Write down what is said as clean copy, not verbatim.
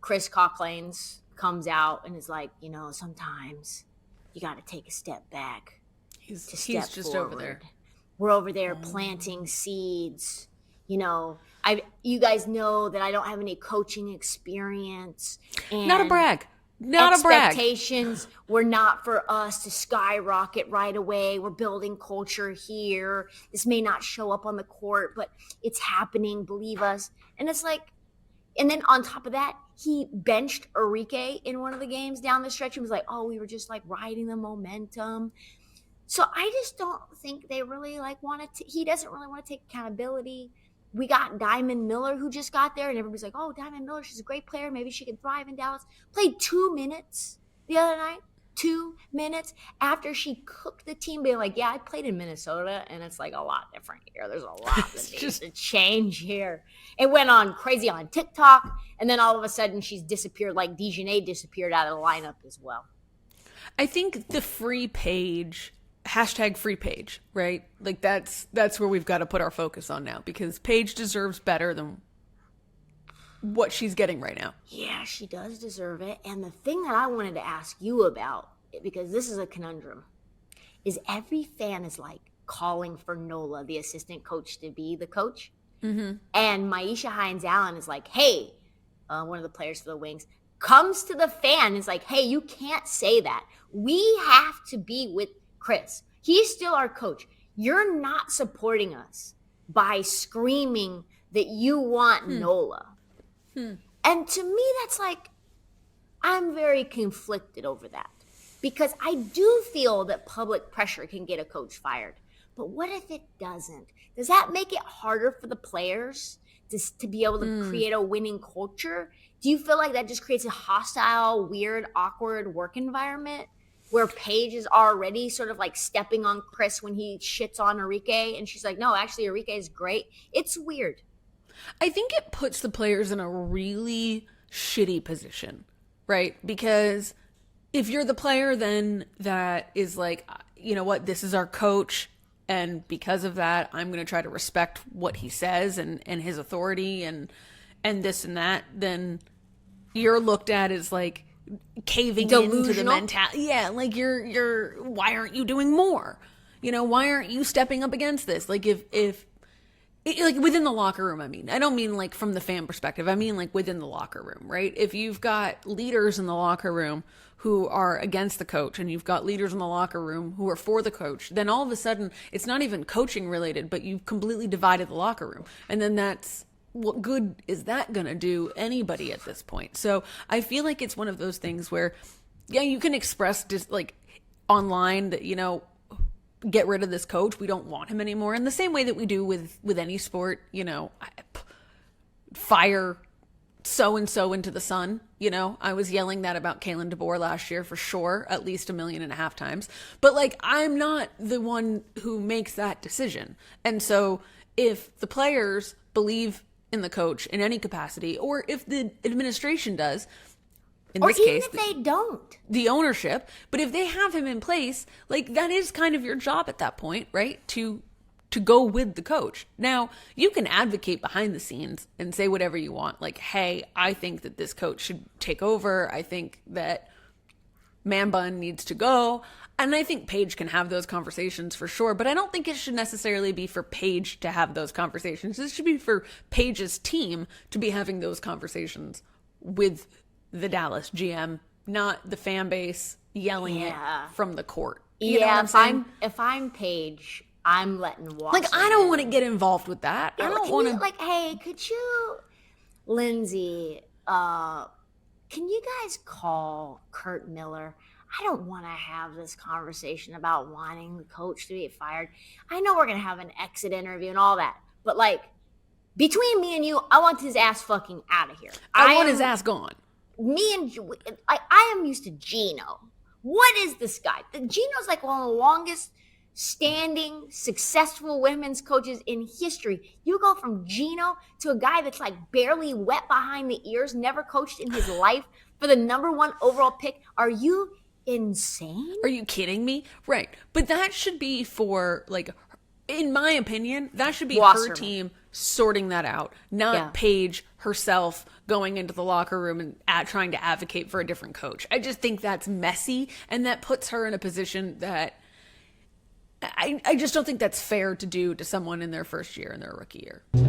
Chris Cocklanes comes out and is like, sometimes you got to take a step back. He's just forward. Over there. We're over there planting seeds. You guys know that I don't have any coaching experience. And not a brag. Not a brag. Expectations were not for us to skyrocket right away. We're building culture here. This may not show up on the court, but it's happening. Believe us. And it's like, and then on top of that, he benched Enrique in one of the games down the stretch. He was like, we were just like riding the momentum. So I just don't think they really he doesn't really want to take accountability. We got Diamond Miller who just got there and everybody's like, Diamond Miller, she's a great player. Maybe she can thrive in Dallas. Played 2 minutes the other night. 2 minutes after she cooked the team, being like, I played in Minnesota, and it's like a lot different here. There's a lot that needs to change here. It went on crazy on TikTok, and then all of a sudden she's disappeared, like Dejanay disappeared out of the lineup as well. I think the free Paige, #free Paige, right? Like that's where we've got to put our focus on now, because Paige deserves better than what she's getting right now. Yeah, she does deserve it. And the thing that I wanted to ask you about, because this is a conundrum, is every fan is like calling for Nola, the assistant coach, to be the coach. Mm-hmm. And Maisha Hines-Allen is like, hey, one of the players for the Wings, comes to the fan, is like, hey, you can't say that. We have to be with Chris. He's still our coach. You're not supporting us by screaming that you want Nola. And to me, that's like, I'm very conflicted over that, because I do feel that public pressure can get a coach fired. But what if it doesn't? Does that make it harder for the players to be able to create a winning culture? Do you feel like that just creates a hostile, weird, awkward work environment where Paige is already sort of like stepping on Chris when he shits on Enrique, and she's like, no, actually Enrique is great? It's weird. I think it puts the players in a really shitty position, right? Because if you're the player then that is like, you know what, this is our coach, and because of that, I'm going to try to respect what he says and his authority and this and that, then you're looked at as like caving into the mentality. Yeah, like you're why aren't you doing more? Why aren't you stepping up against this? Like if like within the locker room, I mean. I don't mean like from the fan perspective. I mean like within the locker room, right? If you've got leaders in the locker room who are against the coach and you've got leaders in the locker room who are for the coach, then all of a sudden it's not even coaching related, but you've completely divided the locker room. And then what good is that going to do anybody at this point? So I feel like it's one of those things where, yeah, you can express just like online that, get rid of this coach. We don't want him anymore. In the same way that we do with any sport, fire so-and-so into the sun. I was yelling that about Kalen DeBoer last year for sure, at least 1.5 million times. But like, I'm not the one who makes that decision. And so if the players believe in the coach in any capacity, or if the administration does, in this case, or even if they don't, the ownership, but if they have him in place, like that is kind of your job at that point, right? To go with the coach. Now, you can advocate behind the scenes and say whatever you want. Like, hey, I think that this coach should take over. I think that Man Bun needs to go. And I think Paige can have those conversations for sure, but I don't think it should necessarily be for Paige to have those conversations. It should be for Paige's team to be having those conversations with the Dallas GM, not the fan base yelling it from the court. You know what I'm if I'm Paige, I'm letting Watson. Like, I don't want to get involved with that. Yeah, I don't want to. Like, hey, could you, Lindsay? Can you guys call Kurt Miller? I don't want to have this conversation about wanting the coach to be fired. I know we're gonna have an exit interview and all that, but like, between me and you, I want his ass fucking out of here. I want his ass gone. I am used to Gino. What is this guy? Gino's like one of the longest standing, successful women's coaches in history. You go from Gino to a guy that's like barely wet behind the ears, never coached in his life, for the #1 overall pick. Are you insane? Are you kidding me? Right. But that should be for, like, in my opinion, that should be her team sorting that out, not Yeah. Paige herself going into the locker room and trying to advocate for a different coach. I just think that's messy, and that puts her in a position that I just don't think that's fair to do to someone in their first year, in their rookie year.